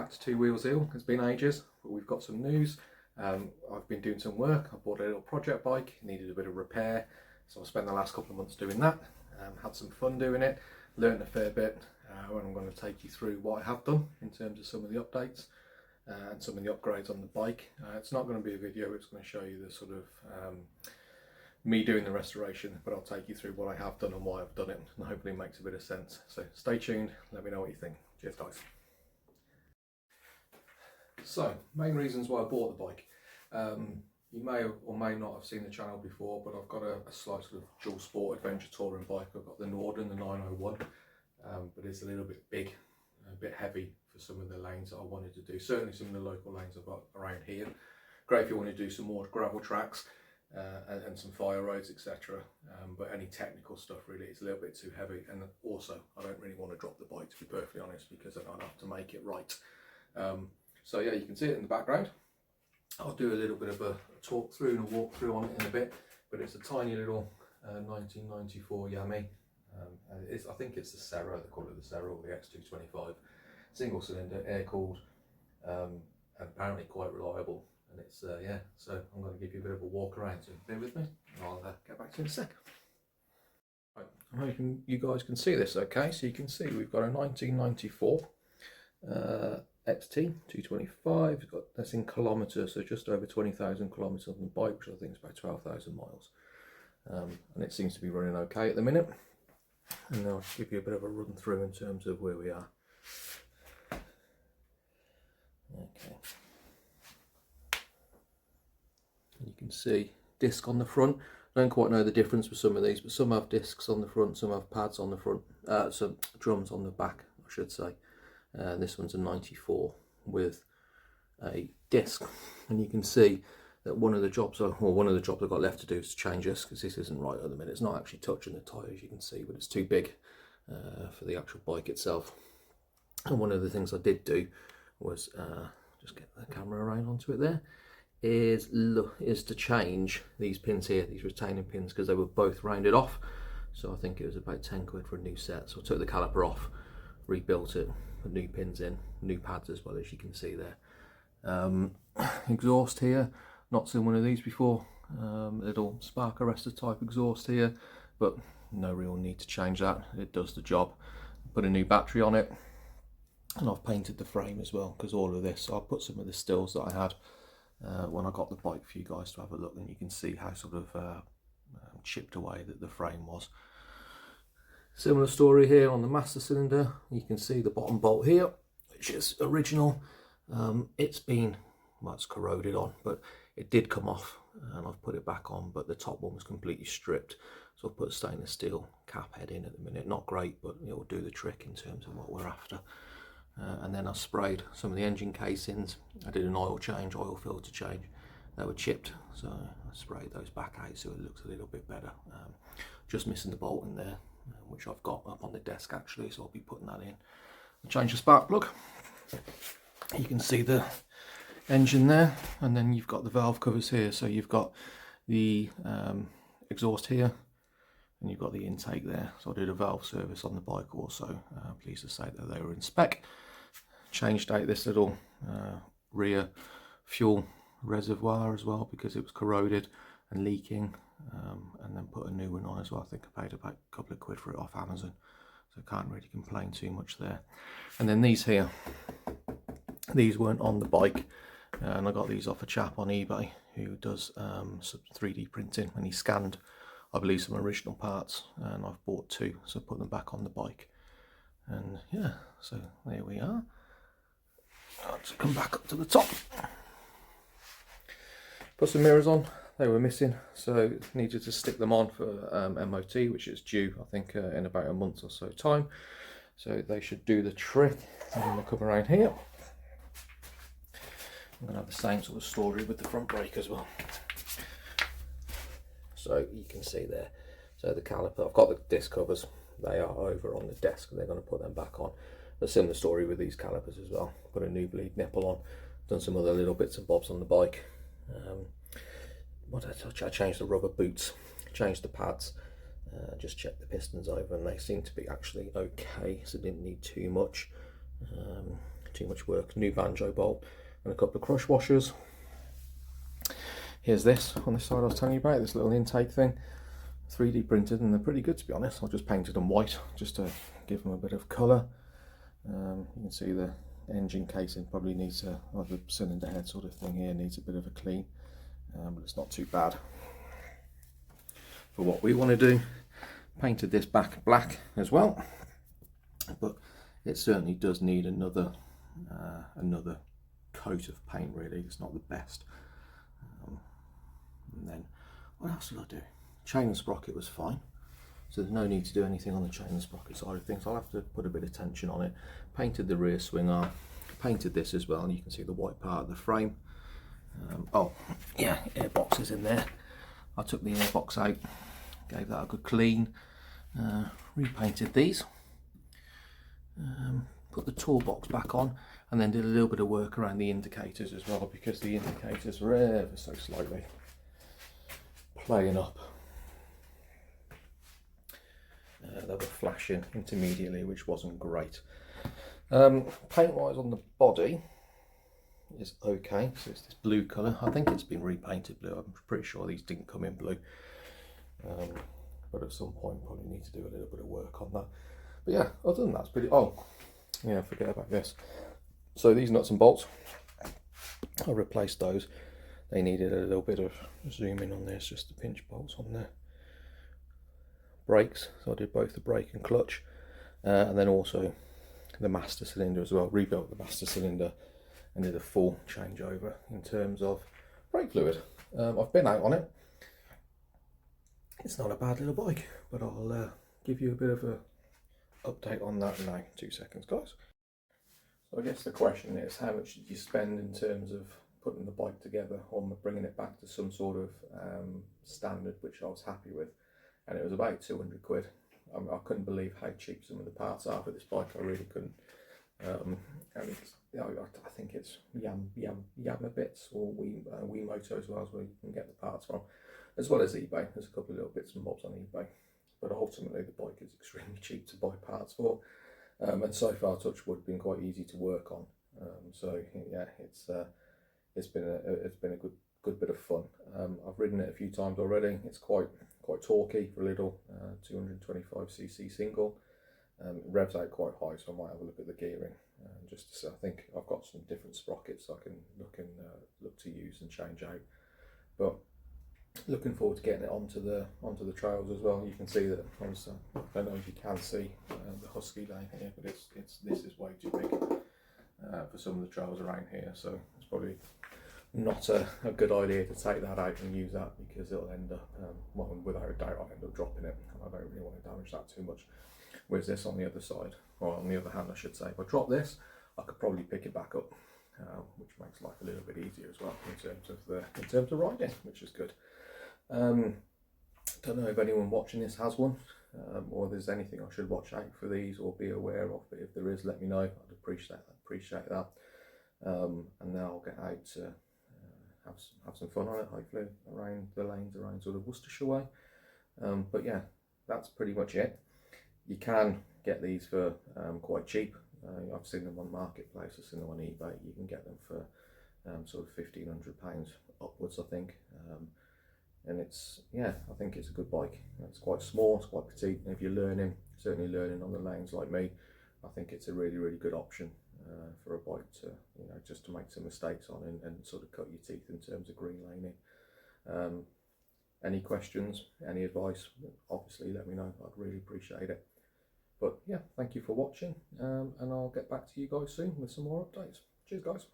back to two wheel zeal. It's been ages, but we've got some news. I've been doing some work. I bought a little project bike, needed a bit of repair, so I spent the last couple of months doing that. Had some fun doing it, learned a fair bit, and I'm going to take you through what I have done in terms of some of the updates and some of the upgrades on the bike. It's not going to be a video, it's going to show you the sort of me doing the restoration, but I'll take you through what I have done and why I've done it, and hopefully it makes a bit of sense. So stay tuned, let me know what you think. Cheers guys. So, main reasons why I bought the bike. You may or may not have seen the channel before, but I've got a slight sort of dual sport adventure touring bike. I've got the Norden, the 901, but it's a little bit big, a bit heavy for some of the lanes that I wanted to do. Certainly some of the local lanes I've got around here. Great if you want to do some more gravel tracks and some fire roads, etc. But any technical stuff really, it's a little bit too heavy, and also I don't really want to drop the bike, to be perfectly honest, because I don't have to make it right. So yeah, you can see it in the background. I'll do a little bit of a talk through and a walk through on it in a bit, but it's a tiny little 1994 Yamaha. I think it's the Serra, they call it the Serra, or the XT225, single cylinder, air cooled, and apparently quite reliable. And it's yeah, so I'm going to give you a bit of a walk around, so bear with me and I'll get back to you in a sec. Right, I'm hoping you guys can see this okay. So you can see we've got a 1994 XT225. That's in kilometres, so just over 20,000 kilometres on the bike, which I think is about 12,000 miles. And it seems to be running okay at the minute. And I'll give you a bit of a run through in terms of where we are. Okay. And you can see disc on the front. I don't quite know the difference with some of these, but some have discs on the front, some have pads on the front, some drums on the back, I should say. This one's a 94 with a disc, and you can see that one of the jobs I've got left to do is to change this, because this isn't right at the minute. It's not actually touching the tyres, you can see, but it's too big for the actual bike itself. And one of the things I did do was just get the camera around onto it there, is to change these pins here, these retaining pins, because they were both rounded off. So I think it was about 10 quid for a new set. So I took the caliper off, rebuilt it, put new pins in, new pads as well, as you can see there. Exhaust here, not seen one of these before. Little spark arrestor type exhaust here, but no real need to change that. It does the job. Put a new battery on it, and I've painted the frame as well, because all of this, I'll put some of the stills that I had when I got the bike for you guys to have a look, and you can see how sort of chipped away that the frame was. Similar story here on the master cylinder. You can see the bottom bolt here, which is original. It's been, well, it's corroded on, but it did come off, and I've put it back on, but the top one was completely stripped. So I've put a stainless steel cap head in at the minute. Not great, but it will do the trick in terms of what we're after. And then I sprayed some of the engine casings. I did an oil change, oil filter change. They were chipped, so I sprayed those back out so it looks a little bit better. Just missing the bolt in there, which I've got up on the desk actually, so I'll be putting that in. I'll change the spark plug. You can see the engine there, and then you've got the valve covers here. So you've got the exhaust here, and you've got the intake there. So I did a valve service on the bike also. Pleased to say that they were in spec. Changed out this little rear fuel reservoir as well, because it was corroded and leaking, and then put a new one on as well. I think I paid about a couple of quid for it off Amazon, so I can't really complain too much there. And then these here, these weren't on the bike, and I got these off a chap on eBay who does some 3D printing, and he scanned, I believe, some original parts, and I've bought two, so I put them back on the bike. And yeah, so there we are. I'll just come back up to the top. Put some mirrors on, they were missing, so needed to stick them on for MOT, which is due, I think, in about a month or so time. So they should do the trick. I'm going to come around here. I'm going to have the same sort of story with the front brake as well. So you can see there, so the caliper, I've got the disc covers, they are over on the desk, and they're going to put them back on. A similar story with these calipers as well. Put a new bleed nipple on, done some other little bits and bobs on the bike. What did I touch? I changed the rubber boots, changed the pads, just checked the pistons over, and they seem to be actually okay, so didn't need too much. too much work. New banjo bolt and a couple of crush washers. Here's this on this side I was telling you about, this little intake thing. 3D printed, and they're pretty good, to be honest. I just painted them white just to give them a bit of colour. You can see the engine casing probably needs a, like the cylinder head sort of thing here, needs a bit of a clean, but it's not too bad for what we want to do. Painted this back black as well, but it certainly does need another coat of paint. Really, it's not the best. And then what else did I do? Chain and sprocket was fine, so there's no need to do anything on the chain and sprocket side of things. I'll have to put a bit of tension on it. Painted the rear swing arm, painted this as well, and you can see the white part of the frame. Oh yeah, air box is in there. I took the air box out, gave that a good clean, repainted these, put the toolbox back on, and then did a little bit of work around the indicators as well, because the indicators were ever so slightly playing up. They were flashing intermediately, which wasn't great. Paint wise on the body is okay, so it's this blue colour. I think it's been repainted blue. I'm pretty sure these didn't come in blue, but at some point probably need to do a little bit of work on that. But yeah, other than that, it's pretty. Oh yeah, forget about this. So these nuts and bolts, I replaced those. They needed a little bit of zoom in on this, just the pinch bolts on there. Brakes, so I did both the brake and clutch, and then also the master cylinder as well. Rebuilt the master cylinder and did a full changeover in terms of brake fluid. I've been out on it. It's not a bad little bike, but I'll give you a bit of a update on that now. 2 seconds, guys. So I guess the question is, how much did you spend in terms of putting the bike together, or bringing it back to some sort of standard which I was happy with? And it was about 200 quid. I couldn't believe how cheap some of the parts are for this bike. I really couldn't. And it's, you know, I think it's Yamaha bits, or Wimoto as well, as where you can get the parts from, as well as eBay. There's a couple of little bits and bobs on eBay, but ultimately the bike is extremely cheap to buy parts for, and so far, touch wood, been quite easy to work on. So yeah, it's been a good bit of fun. I've ridden it a few times already. It's quite torquey for a little 225cc single. It revs out quite high, so I might have a look at the gearing just to see. I think I've got some different sprockets I can look to use and change out. But looking forward to getting it onto the trails as well. You can see that. I don't know if you can see the Husky lane here, but this is way too big for some of the trails around here. So it's probably not a good idea to take that out and use that, because it'll end up, well, without a doubt, I'll end up dropping it, and I don't really want to damage that too much. Whereas this on the other side, or on the other hand I should say, if I drop this, I could probably pick it back up, which makes life a little bit easier as well in terms of riding, which is good. Don't know if anyone watching this has one, or there's anything I should watch out for these or be aware of, but if there is, let me know. I'd appreciate that. And now I'll get out to have some fun on it, hopefully around the lanes around sort of Worcestershire way. But yeah, that's pretty much it. You can get these for quite cheap. I've seen them on Marketplace, I've seen them on eBay. You can get them for sort of £1,500 upwards, I think. And it's, yeah, I think it's a good bike. It's quite small, it's quite petite, and if you're certainly learning on the lanes like me, I think it's a really good option for a bike to, you know, just to make some mistakes on and sort of cut your teeth in terms of green laning. Any questions, any advice, obviously let me know. I'd really appreciate it. But yeah, thank you for watching, and I'll get back to you guys soon with some more updates. Cheers, guys.